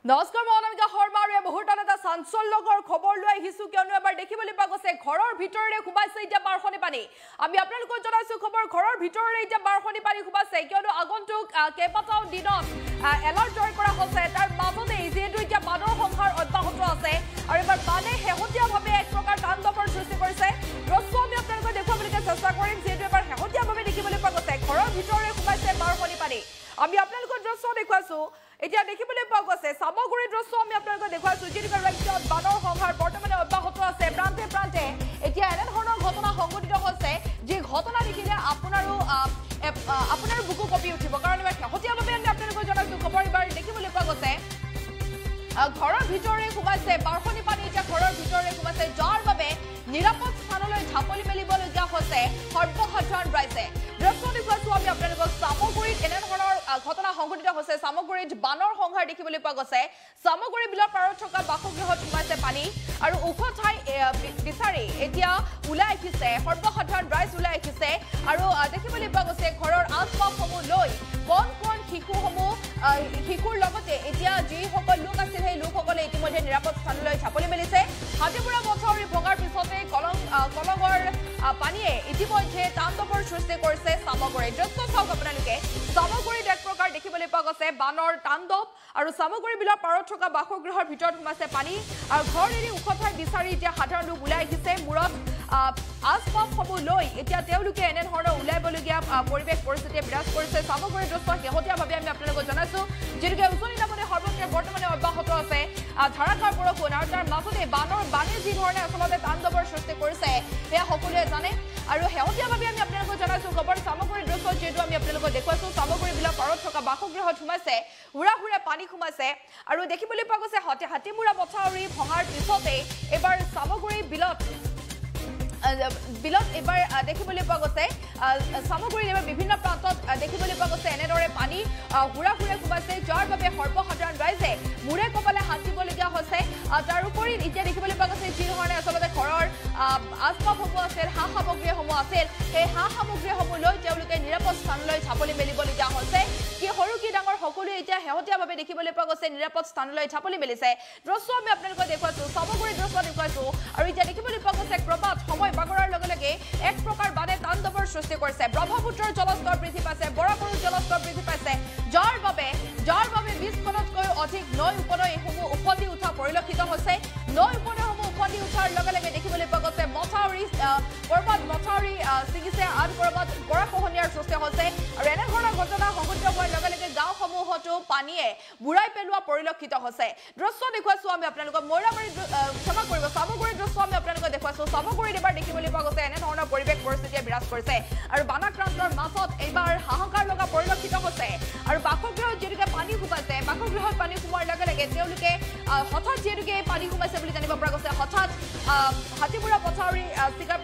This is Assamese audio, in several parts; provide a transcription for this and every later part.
নমস্কাৰ মহানমিকা শৰ্মাৰ মুহূৰ্তত এটা চাঞ্চল্যকৰ খবৰ লৈ আহিছো কিয়নো এবাৰ দেখিবলৈ পোৱা গৈছে ঘৰৰ ভিতৰৰে সোমাইছে এতিয়া বাৰখনি পানী আমি আপোনালোকক জনাইছো খবৰ ঘৰৰ ভিতৰৰে এতিয়া বাৰখনি পানী সোমাইছে কিয়নো আগন্তুক কেইবাটাও দিনত এলাৰ্ট জাৰি কৰা হৈছে তাৰ মাজতে যেহেতু এতিয়া বানৰ সংহাৰ অব্যাহত আছে আৰু এবাৰ বানে শেহতীয়াভাৱে এক প্ৰকাৰ তাণ্ডৱৰ সৃষ্টি কৰিছে দৃশ্য আমি আপোনালোকক দেখুৱাবলৈ চেষ্টা কৰিম যেহেতু এবাৰ শেহতীয়াভাৱে দেখিবলৈ পোৱা গৈছে ঘৰৰ ভিতৰৰে সোমাইছে বাৰখনি পানী আমি আপোনালোকক দৃশ্য দেখুৱাইছো এতিয়া দেখিবলৈ পোৱা গৈছে সামগ্ৰী দৃশ্য আমি আপোনালোকক দেখুৱাইছো যিটো ৰাজ্যত বানৰ সংহাৰ বৰ্তমানে অব্যাহত আছে প্ৰান্তে প্ৰান্তে এতিয়া এনে ধৰণৰ ঘটনা সংঘটিত হৈছে যি ঘটনা দেখিলে আপোনাৰ বুকু কঁপি উঠিব কাৰণ এবাৰ শেহতীয়াভাৱে আমি আপোনালোকক জনাইছো খবৰ এবাৰ দেখিবলৈ পোৱা গৈছে ঘৰৰ ভিতৰে সোমাইছে বাৰখনি পানী এতিয়া ঘৰৰ ভিতৰে সোমাইছে যাৰ বাবে নিৰাপদ স্থানলৈ ঝাপলি মেলিবলগীয়া হৈছে সৰ্বসাধাৰণ ৰাইজে দৃশ্য দেখুৱাইছো আমি আপোনালোকক সামগ্ৰীত এনে ধৰণৰ ঘটনা সংঘটিত হৈছে সামগ্ৰীত বানৰ সংহাৰ দেখিবলৈ পোৱা গৈছে সামগ্ৰী বিলৰ পাৰত থকা বাসগৃহত সোমাইছে পানী আৰু ওখ ঠাই বিচাৰি এতিয়া ওলাই আহিছে সৰ্বসাধাৰণ ৰাইজ ওলাই আহিছে আৰু দেখিবলৈ পোৱা গৈছে ঘৰৰ আচবাবসমূহ লৈ কোন শিশুৰ লগতে এতিয়া যিসকল লোক আছিল সেই লোকসকলে ইতিমধ্যে নিৰাপদ স্থানলৈ ঝাপলি মেলিছে হাতীপুৰা মথাউৰি ভঙাৰ পিছতে কলঙৰ পানীয়ে ইতিমধ্যে তাণ্ডৱৰ সৃষ্টি কৰিছে সামগ্ৰী দৃশ্য চাওক আপোনালোকে সামগ্ৰীত এক প্ৰকাৰ দেখিবলৈ পোৱা গৈছে বানৰ তাণ্ডৱ আৰু সামগ্ৰী বিলৰ পাৰত থকা বাসগৃহৰ ভিতৰত সোমাইছে পানী আৰু ঘৰ এৰি ওখ ঠাই বিচাৰি এতিয়া সাধাৰণ লোক ওলাই আহিছে মূৰত আচবাবসমূহ লৈ এতিয়া তেওঁলোকে এনে ধৰণৰ ওলাইবলগীয়া পৰিৱেশ পৰিস্থিতিয়ে বিৰাজ কৰিছে সামগ্ৰী দৃশ্য শেহতীয়াভাৱে আমি আপোনালোকক জনাইছো যিটোকে উজনি নামনি সৰ্বত্ৰে বৰ্তমানে অব্যাহত আছে ধাৰাসাৰ বৰষুণ আৰু তাৰ মাজতে বানে যি ধৰণে আচলতে তাণ্ডৱৰ সৃষ্টি কৰিছে সেয়া সকলোৱে জানে আৰু শেহতীয়াভাৱে আমি আপোনালোকক জনাইছো খবৰ সামগ্ৰী দৃশ্য যিহেতু আমি আপোনালোকক দেখুৱাইছো সামগ্ৰী বিলৰ পাৰত থকা বাসগৃহত সোমাইছে হুৰা পানী সোমাইছে আৰু দেখিবলৈ পোৱা গৈছে হাতীমূৰা মথাউৰি ভঙাৰ পিছতে এবাৰ সামগ্ৰী বিলত এবাৰ দেখিবলৈ পোৱা গৈছে সামগ্ৰীৰ এবাৰ বিভিন্ন প্ৰান্তত দেখিবলৈ পোৱা গৈছে এনেদৰে পানী হুৰা সোমাইছে যাৰ বাবে সৰ্বসাধাৰণ ৰাইজে মূৰে কপালে হাত দিবলগীয়া হৈছে তাৰোপৰি এতিয়া দেখিবলৈ পোৱা গৈছে যি ধৰণে আচলতে ঘৰৰ আচবাবসমূহ আছিল সা সামগ্ৰীসমূহ আছিল সেই সা সামগ্ৰীসমূহ লৈ তেওঁলোকে নিৰাপদ স্থানলৈ ঝাপলি মেলিবলগীয়া হৈছে কি সৰু কি ডাঙৰ সকলোৱে এতিয়া শেহতীয়াভাৱে দেখিবলৈ পোৱা গৈছে নিৰাপদ স্থানলৈ ঝাপলি মেলিছে দৃশ্য আমি আপোনালোকক দেখুৱাইছো সামগ্ৰী দৃশ্য দেখুৱাইছো আৰু এতিয়া দেখিবলৈ পোৱা গৈছে ক্ৰমাৎ সময় বাগৰাৰ লগে লগে এক প্ৰকাৰ বানে তাণ্ডৱৰ সৃষ্টি কৰিছে ব্ৰহ্মপুত্ৰৰ জলস্তৰ বৃদ্ধি পাইছে বৰাকৰৰ জলস্তৰ বৃদ্ধি পাইছে যাৰ বাবে 20খনতকৈ অধিক নৈ উপনৈসমূহ উফন্দি উঠা পৰিলক্ষিত হৈছে নৈ উপনৈসমূহ উফন্দি উঠাৰ লগে লগে দেখিবলৈ পোৱা গৈছে কৰবাত মথাউৰি ছিগিছে আৰু কৰবাত গৰাখহনীয়াৰ সৃষ্টি হৈছে আৰু এনে ধৰণৰ ঘটনা সংঘটিত হোৱাৰ লগে লগে গাঁওসমূহতো পানীয়ে বুঢ়াই পেলোৱা পৰিলক্ষিত হৈছে দৃশ্য দেখুৱাইছো আমি আপোনালোকক মৈৰাবাৰী ক্ষমা কৰিব সামগ্ৰীৰ দৃশ্য আমি আপোনালোকক দেখুৱাইছো সামগ্ৰীত এবাৰ দেখিবলৈ পোৱা গৈছে এনে ধৰণৰ পৰিৱেশ পৰিস্থিতিয়ে বিৰাজ কৰিছে আৰু বানাক্ৰান্তৰ মাজত এইবাৰ হাহাকাৰ লগা পৰিলক্ষিত হৈছে আৰু বাসগৃহত যিহেতুকে পানী সোমাইছে বাসগৃহত পানী সোমোৱাৰ লগে লগে তেওঁলোকে হঠাৎ যিহেতুকে পানী সোমাইছে বুলি জানিব পৰা গৈছে হঠাৎ হাতীপুৰা মথাউৰি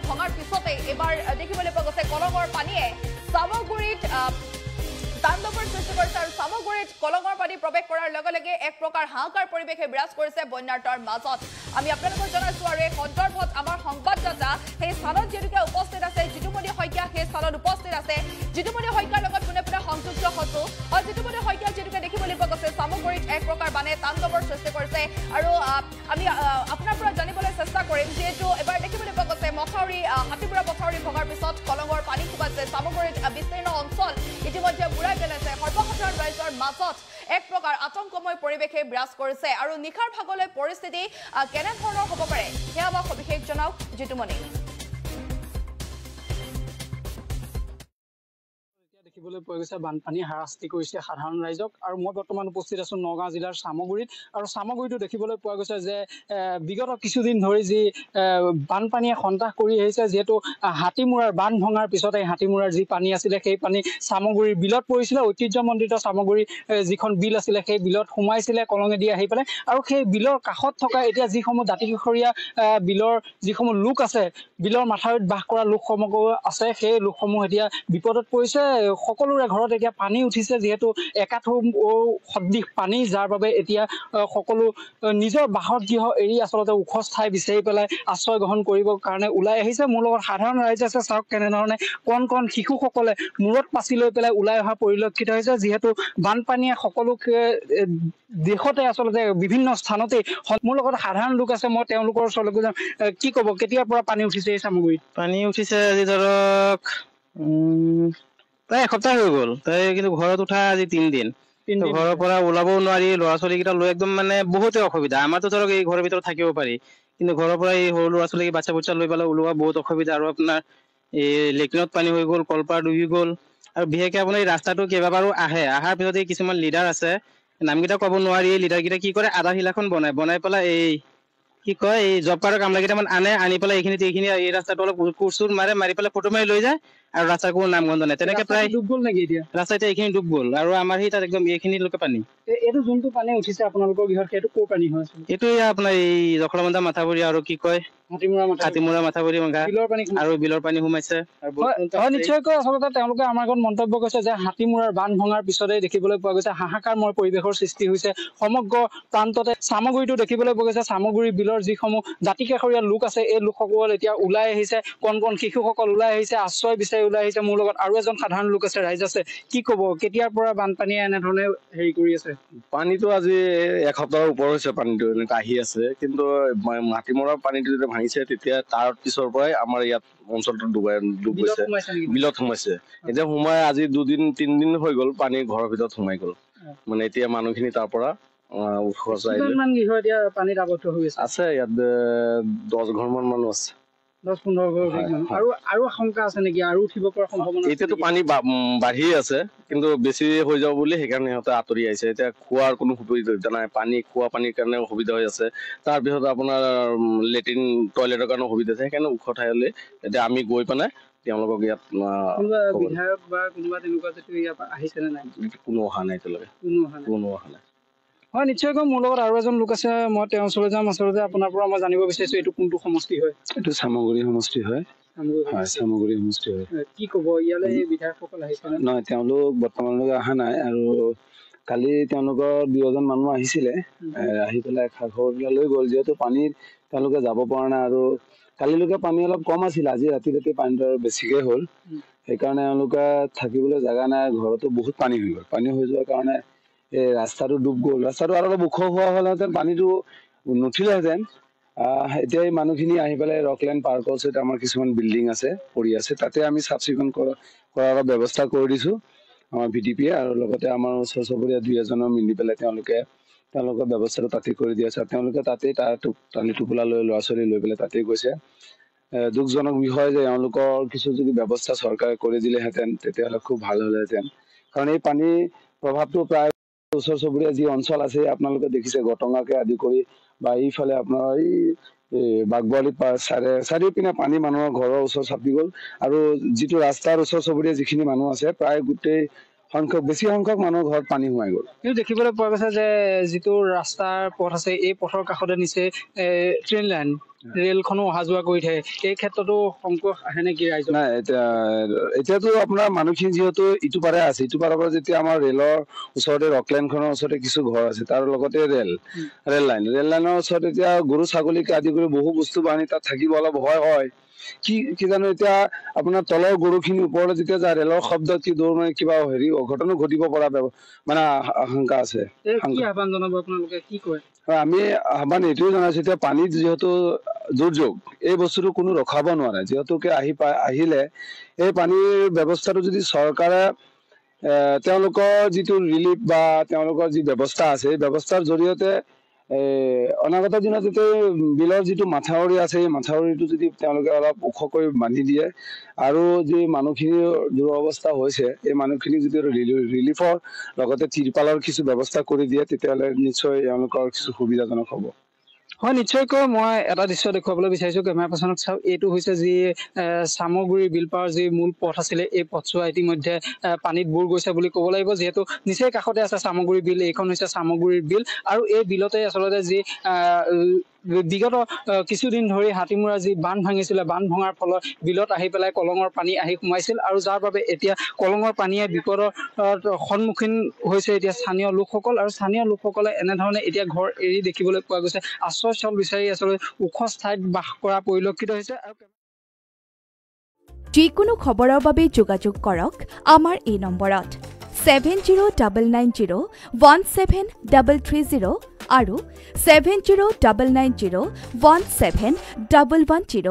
ভঙাৰ পিছতে এইবাৰ দেখিবলৈ পোৱা গৈছে কলঙৰ পানীয়ে সামগ্ৰীত তাণ্ডৱৰ সৃষ্টি কৰিছে আৰু সামগ্ৰীত কলঙৰ পানী প্ৰৱেশ কৰাৰ লগে লগে এক প্ৰকাৰ হাহাকাৰ পৰিৱেশে বিৰাজ কৰিছে বন্যাৰ্তৰ মাজত আমি আপোনালোকক জনাইছো আৰু এই সন্দৰ্ভত আমাৰ সংবাদদাতা সেই স্থানত যিহেতুকে উপস্থিত আছে জিতুমণি শইকীয়া সেই স্থানত উপস্থিত আছে জিতুমণি শইকীয়াৰ লগত পোনে পোনে সংযুক্ত হৈছো আৰু জিতুমণি শইকীয়া যিহেতুকে দেখিবলৈ পোৱা গৈছে সামগ্ৰীত এক প্ৰকাৰ বানে তাণ্ডৱৰ সৃষ্টি কৰিছে আৰু আমি আপোনাৰ পৰা জানিবলৈ চেষ্টা কৰিম যিহেতু এবাৰ দেখিবলৈ পোৱা গৈছে মথাউৰি হাতীপুৰা মথাউৰি ভঙাৰ পিছত কলঙৰ পানী সোমাইছে সামগ্ৰীত বিস্তীৰ্ণ অঞ্চল ইতিমধ্যে বুঢ়াই পেলাইছে সৰ্বসাধাৰণ ৰাইজৰ মাজত এক প্ৰকাৰ আতংকময় পৰিৱেশে বিৰাজ কৰিছে আৰু নিশাৰ ভাগলৈ পৰিস্থিতি কেনে ধৰণৰ হ'ব পাৰে সেয়া আমাক সবিশেষ জনাওক জিতুমণি দেখিবলৈ পোৱা গৈছে বানপানী হাৰাশাস্তি কৰিছে সাধাৰণ ৰাইজক আৰু মই বৰ্তমান উপস্থিত আছো নগাঁও জিলাৰ সামগ্ৰীত আৰু সামগ্ৰীটো দেখিবলৈ পোৱা গৈছে যে বিগত কিছুদিন ধৰি যি বানপানীয়ে সন্ত্ৰাস কৰি আহিছে যিহেতু হাতীমূৰাৰ বান ভঙাৰ পিছতে হাতীমূৰাৰ যি পানী আছিলে সেই পানী সামগ্ৰীৰ বিলত পৰিছিলে ঐতিহ্যমণ্ডিত সামগ্ৰী যিখন বিল আছিলে সেই বিলত সোমাইছিলে কলঙেদি আহি পেলাই আৰু সেই বিলৰ কাষত থকা এতিয়া যিসমূহ দাঁতিকাষৰীয়া বিলৰ যিসমূহ লোক আছে বিলৰ মাথাউৰিত বাস কৰা লোকসমূহ আছে সেই লোকসমূহ এতিয়া বিপদত পৰিছে সকলোৰে ঘৰত এতিয়া পানী উঠিছে, যিহেতু একাঠু সদৃশ পানী, যাৰ বাবে এতিয়া সকলো নিজৰ বাসগৃহ এৰি আচলতে ওখ ঠাই বিচাৰি পেলাই আশ্ৰয় গ্ৰহণ কৰিবৰ কাৰণে ওলাই আহিছে। মোৰ লগত সাধাৰণ ৰাইজ আছে, চাওক কেনেধৰণে কণ কণ শিশুসকলে মূৰত পাচি লৈ পেলাই ওলাই অহা পৰিলক্ষিত হৈছে, যিহেতু বানপানীয়ে সকলোকে দেশতে আচলতে বিভিন্ন স্থানতে। মোৰ লগত সাধাৰণ লোক আছে, মই তেওঁলোকৰ ওচৰলৈ যাম। কি ক'ব, কেতিয়াৰ পৰা পানী উঠিছে এই চামগুৰিত? পানী উঠিছে আজি ধৰক প্ৰায় এসপ্তাহ হৈ গ'ল, কিন্তু ঘৰত উঠা আজি 3 দিন। ঘৰৰ পৰা ওলাবও নোৱাৰি, ল'ৰা ছোৱালীকেইটা লৈ একদম মানে বহুতে অসুবিধা। আমাৰতো ধৰক এই ঘৰৰ ভিতৰত থাকিব পাৰি, কিন্তু ঘৰৰ পৰা এই সৰু ল'ৰা ছোৱালী বাচ্ছা বুচ্ছা লৈ পেলাই ওলোৱা বহুত অসুবিধা। আৰু আপোনাৰ এই লেট্ৰিনত পানী হৈ গ'ল, কলপাৰ ডুবি গ'ল। আৰু বিশেষকৈ আপোনাৰ এই ৰাস্তাটো কেইবাবাৰো অহাৰ পিছত এই কিছুমান লিডাৰ আছে, নামকেইটা ক'ব নোৱাৰি। এই লিডাৰকেইটা কি কৰে, আধাৰশিলাখন বনাই পেলাই এই কি কয় এই জব কাৰ্ডৰ কামলাকেইটামান আনি পেলাই এইখিনি এই ৰাস্তাটো অলপ কোৰ মাৰি পেলাই ফটো মাৰি লৈ যায়, আৰু ৰাস্তাৰ কোনো নাম গন্ধ নাই। তেনেকে প্ৰায় ডুব গ'ল নেকি এতিয়া? ৰাস্তা এতিয়া এইখিনি ডুব গ'ল, আৰু আমাৰ সেই তাত একদম এইখিনিলৈকে পানী। এইটো যোনটো পানী উঠিছে আপোনালোকৰ গৃহত, সেইটো ক'ৰ পানী হয়? এইটো আপোনাৰ এই জখলাবন্ধা মাথাউৰি আৰু কি কয় হাতীমূৰা মাথাউৰি আৰু বিলৰ পানী সোমাইছে। নিশ্চয়কৈ আচলতে তেওঁলোকে আমাৰ আগত মন্তব্য কৰিছে যে হাতীমূৰাৰ বান্ধ ভঙাৰ পিছতে দেখিবলৈ পোৱা গৈছে হাহাকাৰময় পৰিৱেশৰ সৃষ্টি হৈছে সমগ্ৰ প্ৰান্ততে। চামগুৰিটো দেখিবলৈ পোৱা গৈছে, চামগুৰি বিলৰ যিসমূহ জাতি কাষৰীয়া লোক আছে, এই লোকসকল এতিয়া ওলাই আহিছে, কণ কণ শিশুসকল ওলাই আহিছে, আশ্ৰয় বিচাৰি ওলাই আহিছে। মোৰ লগত আৰু এজন সাধাৰণ লোক আছে, ৰাইজ আছে। কি ক'ব, কেতিয়াৰ পৰা বানপানীয়ে এনেধৰণে হেৰি কৰি আছে? পানীটো আজি এসপ্তাহৰ ওপৰ হৈছে, পানীটো এনেকৈ আহি আছে। কিন্তু হাতীমূৰাৰ পানীটো যেতিয়া ভাঙিছে, তেতিয়া তাৰ পিছৰ পৰাই আমাৰ ইয়াত অঞ্চলটো ডুব গৈছে, বিলত সোমাইছে। এতিয়া সোমাই আজি 2-3 দিন হৈ গ'ল, পানী ঘৰৰ ভিতৰত সোমাই গ'ল। মানে এতিয়া মানুহখিনি তাৰ পৰা আছে, ইয়াত 10 ঘৰমান মানুহ আছে। 10-15 ঘৰ আৰু আশংকা আছে নেকি? আৰু উঠিব পৰা সম্ভাৱনা? এতিয়াতো পানী বাঢ়ি আছে, কিন্তু বেছি হৈ যাব বুলি সেইকাৰণে সিহঁতে আঁতৰি আহিছে। এতিয়া খোৱাৰ কোনো সুবিধা নাই, খোৱা পানীৰ কাৰণে অসুবিধা হৈ আছে। তাৰপিছত আপোনাৰ লেট্ৰিন টয়লেটৰ কাৰণে অসুবিধা আছে। সেইকাৰণে ওখ ঠাইলৈ এতিয়া আমি গৈ পেলাই তেওঁলোকক ইয়াত বিধায়ক বা কোনোবা তেনেকুৱা ইয়াত আহিছে নে নাই? কোনো অহা নাই এতিয়ালৈকে, কোনো অহা নাই। হয়, নিশ্চয়কৈ মোৰ লগত আৰু এজন লোক আছে, মই তেওঁৰ ওচৰলৈ যাম। আচলতে আপোনাৰ পৰা মই জানিব বিচাৰিছো, এইটো কোনটো সমষ্টি হয়? এইটো চামগুৰি সমষ্টি হয়। চামগুৰি সমষ্টি হয়। কি ক'ব, ইয়ালৈ বিধায়কসকল আহিছে? নহয়, তেওঁলোক বৰ্তমানলৈকে অহা নাই। আৰু কালি তেওঁলোকৰ 2জন মানুহ আহিছিলে, আহি পেলাই খবৰ লৈ গ'ল। যিহেতু পানীত তেওঁলোকে যাব পৰা নাই, আৰু কালিলৈকে পানী অলপ কম আছিল, আজি ৰাতি পানীটো বেছিকে হ'ল। সেইকাৰণে তেওঁলোকে থাকিবলৈ জেগা নাই, ঘৰতো বহুত পানী হৈ গ'ল। পানী হৈ যোৱাৰ কাৰণে এই ৰাস্তাটো ডুব গ'ল। ৰাস্তাটো আৰু অলপ ওখ হোৱা হ'লেহেঁতেন পানীটো নুঠিলেহেঁতেন। এতিয়া এই মানুহখিনি আহি পেলাই ৰকলেণ্ড পাৰ্কৰ ওচৰত আমাৰ কিছুমান বিল্ডিং আছে, পৰি আছে, তাতে আমি চাফ চিকুণ কৰাৰ ব্যৱস্থা কৰি দিছোঁ আমাৰ VDPয়ে, আৰু লগতে আমাৰ ওচৰ চুবুৰীয়া 2-এজনৰ মিলি পেলাই তেওঁলোকৰ ব্যৱস্থাটো তাতে কৰি দি আছে। তেওঁলোকে তাতেই টালি টোপোলা লৈ ল'ৰা ছোৱালী লৈ পেলাই তাতেই গৈছে। দুখজনক বিষয় যে এওঁলোকৰ কিছু যদি ব্যৱস্থা চৰকাৰে কৰি দিলেহেঁতেন তেতিয়াহ'লে খুব ভাল হ'লেহেঁতেন। কাৰণ এই পানীৰ প্ৰভাৱটো প্ৰায় ওচৰ চুবুৰীয়া যি অঞ্চল আছে, আপোনালোকে দেখিছে গটঙাকে আদি কৰি বা এইফালে আপোনাৰ এই বাগবোৱালি চাৰিওপিনে পানী মানুহৰ ঘৰৰ ওচৰ চাপি গ'ল। আৰু যিটো ৰাস্তাৰ ওচৰ চুবুৰীয়া যিখিনি মানুহ আছে, প্ৰায় বেছি সংখ্যক মানুহৰ ঘৰত পানী সোমাই গ'ল। কিন্তু দেখিবলৈ পোৱা গৈছে যে যিটো ৰাস্তাৰ পথ আছে, এই পথৰ কাষতে নিচে ট্ৰেইন লাইন, ৰেলখনো অহা যোৱা কৰি থাকে। এই ক্ষেত্ৰতো সংকট আহে নেকি ৰাইজৰ? নাই, এতিয়াতো আপোনাৰ মানুহখিনি যিহেতু ইটো পাৰে আছে, ইটো পাৰৰ পৰা যেতিয়া আমাৰ ৰেলৰ ওচৰতে ৰকলেণ্ডখনৰ ওচৰতে কিছু ঘৰ আছে, তাৰ লগতে ৰেল লাইনৰ ওচৰত এতিয়া গৰু ছাগলীকে আদি কৰি বহু বস্তু বাহিনী তাত থাকিব অলপ ভয় হয়। কি জানো, এতিয়া আপোনাৰ তলৰ গৰুখিনি ওপৰলৈ যেতিয়া যায়, ৰেলৰ শব্দ কি দৌৰ মাৰি কিবা অঘটনো ঘটিব পৰা মানে আশংকা আছে। আহ্বান জনাব আপোনালোকে, কি কয়? আমি আহ্বান এইটোৱে জনাইছো, এতিয়া পানীত যিহেতু দুৰ্যোগ, এই বস্তুটো কোনো ৰখাব নোৱাৰে। যিহেতুকে আহিলে এই পানীৰ ব্যৱস্থাটো যদি চৰকাৰে তেওঁলোকৰ যিটো ৰিলিফ বা তেওঁলোকৰ যি ব্যৱস্থা আছে, এই ব্যৱস্থাৰ জৰিয়তে অনাগত দিনত যেতিয়া বিলৰ যিটো মাথাউৰি আছে, এই মাথাউৰিটো যদি তেওঁলোকে অলপ ওখকৈ বান্ধি দিয়ে, আৰু যি মানুহখিনিৰ দুৰৱস্থা হৈছে, এই মানুহখিনিক যদি ৰিলিফৰ লগতে তিৰপালৰ কিছু ব্যৱস্থা কৰি দিয়ে, তেতিয়াহ'লে নিশ্চয় এওঁলোকৰ কিছু সুবিধাজনক হ'ব। হয়, নিশ্চয়কৈ মই এটা দৃশ্য দেখুৱাবলৈ বিচাৰিছো, কেমেৰা পাৰ্চনক চাওক। এইটো হৈছে যি চামগুৰি বিলপাৰৰ যি মূল পথ আছিলে, এই পথছোৱা ইতিমধ্যে পানীত বুৰ গৈছে বুলি ক'ব লাগিব, যিহেতু নিচেই কাষতে আছে চামগুৰি বিল। এইখন হৈছে চামগুৰিৰ বিল, আৰু এই বিলতে আচলতে যি বিগত কিছুদিন ধৰি হাতীমূৰা যি বান্ধ ভাঙিছিলে, বান্ধ ভঙাৰ ফলত বিলত আহি পেলাই কলঙৰ পানী আহি সোমাইছিল আৰু যাৰ বাবে এতিয়া কলঙৰ পানীয়ে বিপদৰ সন্মুখীন হৈছে এতিয়া স্থানীয় লোকসকল। আৰু স্থানীয় লোকসকলে এনেধৰণে এতিয়া ঘৰ এৰি দেখিবলৈ পোৱা গৈছে, আশ্ৰয়স্থল বিচাৰি আচলতে ওখ ঠাইত বাস কৰা পৰিলক্ষিত হৈছে। যিকোনো খবৰৰ বাবে যোগাযোগ কৰক আমাৰ এই নম্বৰত 7099017330 আৰু 7099017110।